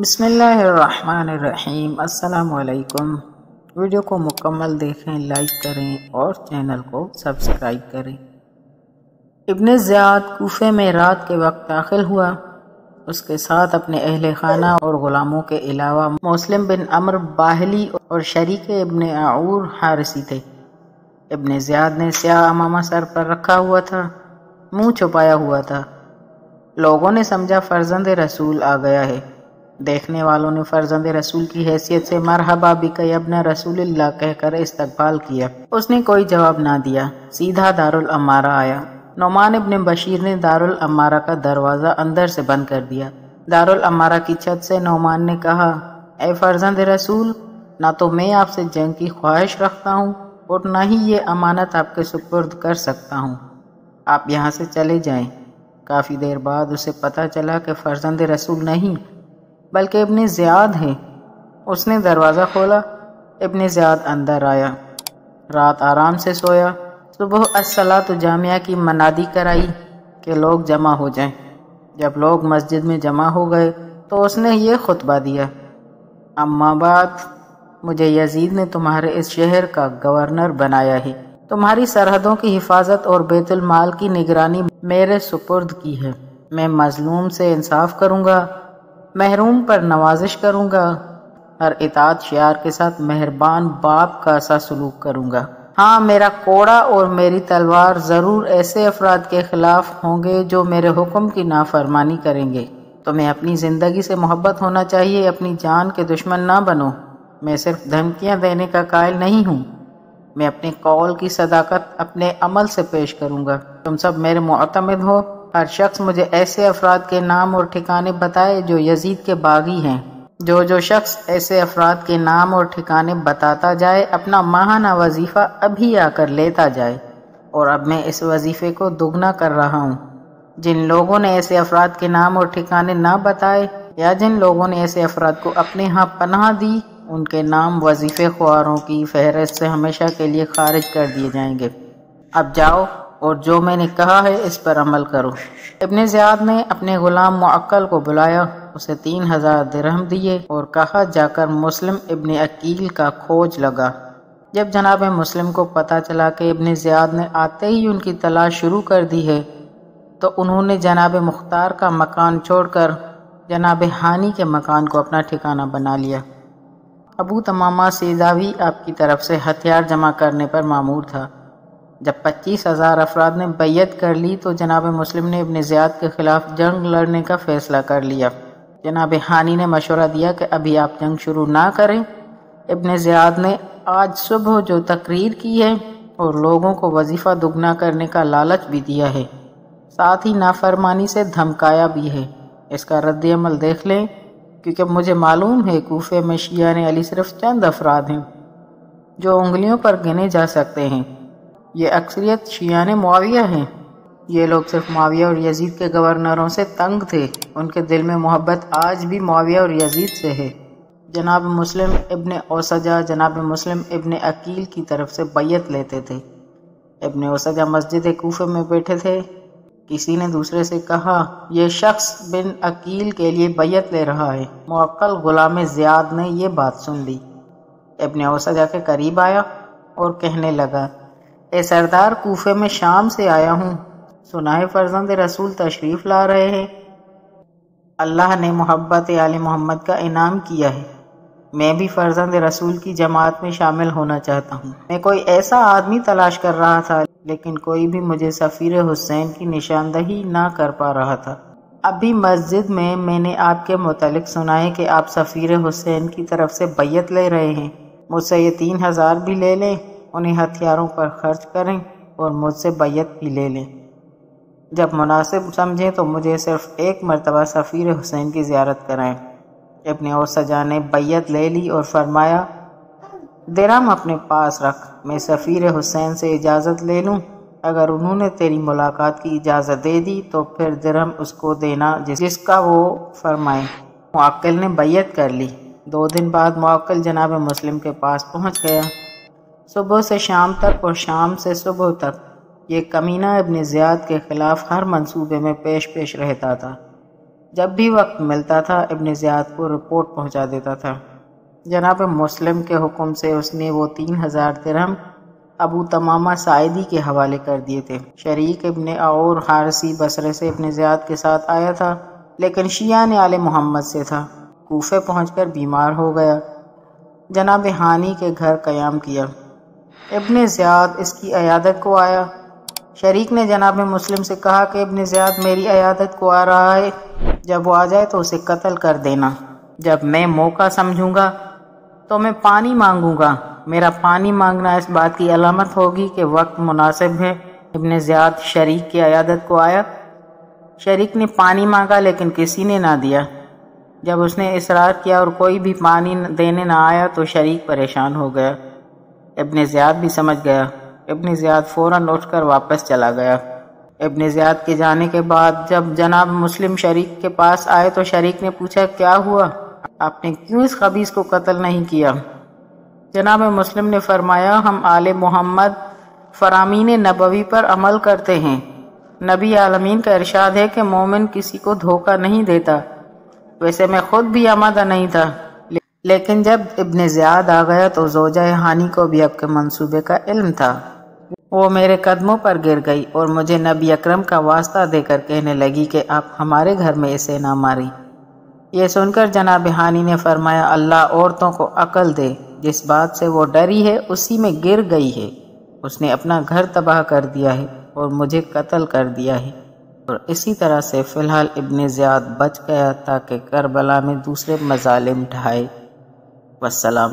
بسم اللہ الرحمن الرحیم۔ السلام علیکم۔ ویڈیو کو مکمل دیکھیں، لائک کریں اور چینل کو سبسکرائب کریں۔ ابن زیاد کوفے میں رات کے وقت داخل ہوا۔ اس کے ساتھ اپنے اہل خانہ اور غلاموں کے علاوہ مسلم بن عمر باہلی اور شریک ابن عور حارثی تھے۔ ابن زیاد نے سیاہ عمامہ سر پر رکھا ہوا تھا، منہ چھپایا ہوا تھا۔ لوگوں نے سمجھا فرزند رسول آ گیا ہے۔ دیکھنے والوں نے فرزند رسول کی حیثیت سے مرحبا بک یا ابن رسول اللہ کہہ کر استقبال کیا۔ اس نے کوئی جواب نہ دیا، سیدھا دارالامارہ آیا۔ نعمان ابن بشیر نے دارالامارہ کا دروازہ اندر سے بند کر دیا۔ دارالامارہ کی چھت سے نعمان نے کہا، اے فرزند رسول، نہ تو میں آپ سے جنگ کی خواہش رکھتا ہوں اور نہ ہی یہ امانت آپ کے سپرد کر سکتا ہوں، آپ یہاں سے چلے جائیں۔ کافی دیر بعد اسے پتہ چلا کہ فرزند رسول نہیں بلکہ ابن زیاد ہے۔ اس نے دروازہ کھولا، ابن زیاد اندر آیا۔ رات آرام سے سویا۔ صبح الصلاۃ جامعہ کی منادی کرائی کہ لوگ جمع ہو جائیں۔ جب لوگ مسجد میں جمع ہو گئے تو اس نے یہ خطبہ دیا، اما بعد، مجھے یزید نے تمہارے اس شہر کا گورنر بنایا ہے۔ تمہاری سرحدوں کی حفاظت اور بیت المال کی نگرانی میرے سپرد کی ہے۔ میں مظلوم سے انصاف کروں گا، محروم پر نوازش کروں گا، ہر اطاعت شعار کے ساتھ مہربان باپ کا سا سلوک کروں گا۔ ہاں، میرا کوڑا اور میری تلوار ضرور ایسے افراد کے خلاف ہوں گے جو میرے حکم کی نافرمانی کریں گے۔ تمہیں اپنی زندگی سے محبت ہونا چاہیے، اپنی جان کے دشمن نہ بنو۔ میں صرف دھمکیاں دینے کا قائل نہیں ہوں، میں اپنے قول کی صداقت اپنے عمل سے پیش کروں گا۔ تم سب میرے معتمد ہو۔ ہر شخص مجھے ایسے افراد کے نام اور ٹھکانے بتائے جو یزید کے باغی ہیں۔ جو شخص ایسے افراد کے نام اور ٹھکانے بتاتا جائے، اپنا ماہانہ وظیفہ ابھی آ کر لیتا جائے، اور اب میں اس وظیفے کو دگنا کر رہا ہوں۔ جن لوگوں نے ایسے افراد کے نام اور ٹھکانے نہ بتائے یا جن لوگوں نے ایسے افراد کو اپنے ہاں پناہ دی، ان کے نام وظیفے خواروں کی فہرست سے ہمیشہ کے لیے خارج کر دیے جائیں گے۔ اب جاؤ اور جو میں نے کہا ہے اس پر عمل کرو۔ ابن زیاد نے اپنے غلام معقل کو بلایا، اسے 3000 درہم دیے اور کہا، جا کر مسلم ابن عقیل کا کھوج لگا۔ جب جناب مسلم کو پتہ چلا کہ ابن زیاد نے آتے ہی ان کی تلاش شروع کر دی ہے تو انہوں نے جناب مختار کا مکان چھوڑ کر جناب ہانی کے مکان کو اپنا ٹھکانہ بنا لیا۔ ابو تمامہ سیداوی آپ کی طرف سے ہتھیار جمع کرنے پر مامور تھا۔ جب 25,000 افراد نے بیعت کر لی تو جناب مسلم نے ابن زیاد کے خلاف جنگ لڑنے کا فیصلہ کر لیا۔ جناب ہانی نے مشورہ دیا کہ ابھی آپ جنگ شروع نہ کریں۔ ابن زیاد نے آج صبح جو تقریر کی ہے اور لوگوں کو وظیفہ دگنا کرنے کا لالچ بھی دیا ہے، ساتھ ہی نافرمانی سے دھمکایا بھی ہے، اس کا رد عمل دیکھ لیں، کیونکہ مجھے معلوم ہے کوفے میں شیعہ علی صرف چند افراد ہیں جو انگلیوں پر گنے جا سکتے ہیں۔ یہ اکثریت شیعہ معاویہ ہیں۔ یہ لوگ صرف معاویہ اور یزید کے گورنروں سے تنگ تھے، ان کے دل میں محبت آج بھی معاویہ اور یزید سے ہے۔ جناب مسلم ابن اوسجہ جناب مسلم ابن عقیل کی طرف سے بیعت لیتے تھے۔ ابن اوسجہ مسجد کوفے میں بیٹھے تھے، کسی نے دوسرے سے کہا، یہ شخص بن عقیل کے لیے بیعت لے رہا ہے۔ معقل غلام زیاد نے یہ بات سن لی، ابن اوسجہ کے قریب آیا اور کہنے لگا، اے سردار، کوفے میں شام سے آیا ہوں، سنا ہے فرزند رسول تشریف لا رہے ہیں۔ اللہ نے محبت آل محمد کا انعام کیا ہے، میں بھی فرزند رسول کی جماعت میں شامل ہونا چاہتا ہوں۔ میں کوئی ایسا آدمی تلاش کر رہا تھا لیکن کوئی بھی مجھے سفیر حسین کی نشاندہی نہ کر پا رہا تھا۔ ابھی مسجد میں نے آپ کے متعلق سنا ہے کہ آپ سفیر حسین کی طرف سے بیعت لے رہے ہیں۔ مجھ سے یہ 3000 بھی لے لیں، انہیں ہتھیاروں پر خرچ کریں اور مجھ سے بیعت بھی لے لیں۔ جب مناسب سمجھیں تو مجھے صرف ایک مرتبہ سفیر حسین کی زیارت کرائیں۔ ابن اوسجہ نے بیعت لے لی اور فرمایا، درہم اپنے پاس رکھ، میں سفیر حسین سے اجازت لے لوں، اگر انہوں نے تیری ملاقات کی اجازت دے دی تو پھر درہم اس کو دینا جس کا وہ فرمائیں۔ معقل نے بیعت کر لی۔ 2 دن بعد معقل جناب مسلم کے پاس پہنچ گیا۔ صبح سے شام تک اور شام سے صبح تک یہ کمینہ ابن زیاد کے خلاف ہر منصوبے میں پیش رہتا تھا۔ جب بھی وقت ملتا تھا ابن زیاد کو رپورٹ پہنچا دیتا تھا۔ جناب مسلم کے حکم سے اس نے وہ 3000 درہم ابو تمامہ ساعدی کے حوالے کر دیے تھے۔ شریک ابن اور حارثی بصرے سے ابن زیاد کے ساتھ آیا تھا، لیکن شیعہ آل محمد سے تھا۔ کوفے پہنچ کر بیمار ہو گیا۔ جناب ہانی کے گھر قیام کیا۔ ابن زیاد اس کی عیادت کو آیا۔ شریک نے جناب مسلم سے کہا کہ ابن زیاد میری عیادت کو آ رہا ہے، جب وہ آ جائے تو اسے قتل کر دینا۔ جب میں موقع سمجھوں گا تو میں پانی مانگوں گا۔ میرا پانی مانگنا اس بات کی علامت ہوگی کہ وقت مناسب ہے۔ ابن زیاد شریک کی عیادت کو آیا۔ شریک نے پانی مانگا لیکن کسی نے نہ دیا۔ جب اس نے اصرار کیا اور کوئی بھی پانی دینے نہ آیا تو شریک پریشان ہو گیا۔ ابن زیاد بھی سمجھ گیا۔ ابن زیاد فوراً اٹھ کر واپس چلا گیا۔ ابن زیاد کے جانے کے بعد جب جناب مسلم شریک کے پاس آئے تو شریک نے پوچھا کیا ہوا؟ آپ نے کیوں اس خبیث کو قتل نہیں کیا؟ جناب مسلم نے فرمایا ہم آل محمد فرامین نبوی پر عمل کرتے ہیں۔ نبی عالمین کا ارشاد ہے کہ مومن کسی کو دھوکہ نہیں دیتا۔ ویسے میں خود بھی آمادہ نہیں تھا، لیکن جب ابن زیاد آ گیا تو زوجہ ہانی کو بھی آپ کے منصوبے کا علم تھا۔ وہ میرے قدموں پر گر گئی اور مجھے نبی اکرم کا واسطہ دے کر کہنے لگی کہ آپ ہمارے گھر میں اسے نہ ماری۔ یہ سن کر جناب ہانی نے فرمایا اللہ عورتوں کو عقل دے، جس بات سے وہ ڈری ہے اسی میں گر گئی ہے۔ اس نے اپنا گھر تباہ کر دیا ہے اور مجھے قتل کر دیا ہے، اور اسی طرح سے فی الحال ابن زیاد بچ گیا تاکہ کربلا میں دوسرے مظالم ڈھائے۔ والسلام۔